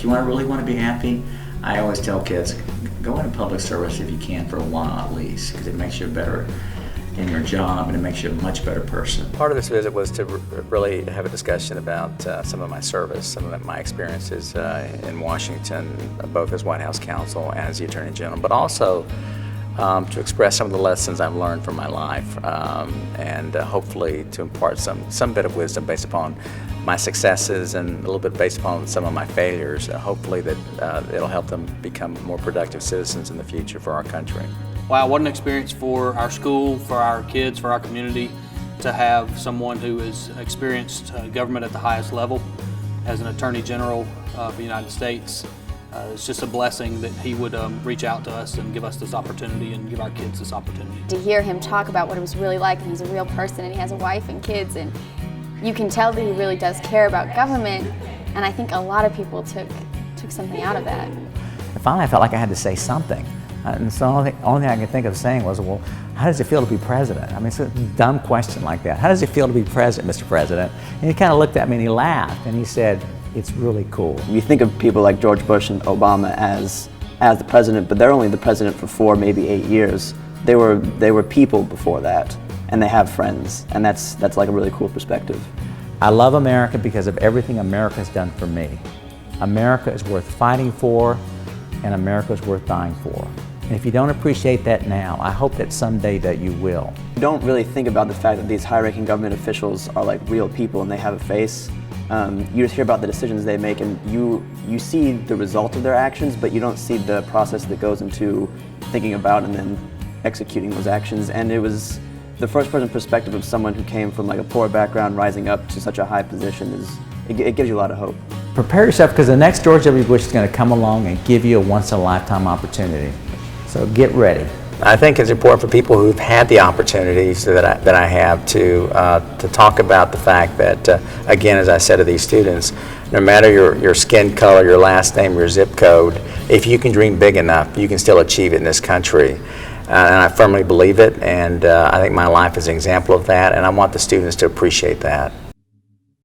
if you really want to be happy, I always tell kids, go into public service if you can for a while at least, because it makes you better in your job and it makes you a much better person. Part of this visit was to really have a discussion about some of my service, some of my experiences in Washington, both as White House counsel and as the Attorney General, but also to express some of the lessons I've learned from my life and hopefully to impart some bit of wisdom based upon my successes and a little bit based upon some of my failures. Hopefully that it'll help them become more productive citizens in the future for our country. Wow, what an experience for our school, for our kids, for our community, to have someone who has experienced government at the highest level as an Attorney General of the United States. It's just a blessing that he would reach out to us and give us this opportunity and give our kids this opportunity. To hear him talk about what it was really like, and he's a real person and he has a wife and kids, and you can tell that he really does care about government, and I think a lot of people took something out of that. And finally I felt like I had to say something. And so the only thing I could think of saying was, well, how does it feel to be president? I mean, it's a dumb question like that. How does it feel to be president, Mr. President? And he kind of looked at me and he laughed and he said, it's really cool. You think of people like George Bush and Obama as the president, but they're only the president for 4, maybe 8 years. They were people before that, and they have friends, and that's like a really cool perspective. I love America because of everything America has done for me. America is worth fighting for, and America is worth dying for. And if you don't appreciate that now, I hope that someday that you will. You don't really think about the fact that these high-ranking government officials are like real people and they have a face. You just hear about the decisions they make, and you see the result of their actions, but you don't see the process that goes into thinking about and then executing those actions. And it was the first-person perspective of someone who came from like a poor background rising up to such a high position. It gives you a lot of hope. Prepare yourself, because the next George W. Bush is going to come along and give you a once-in-a-lifetime opportunity. So get ready. I think it's important for people who've had the opportunities that I have to talk about the fact that, again, as I said to these students, no matter your skin color, your last name, your zip code, if you can dream big enough, you can still achieve it in this country. And I firmly believe it, and I think my life is an example of that, and I want the students to appreciate that.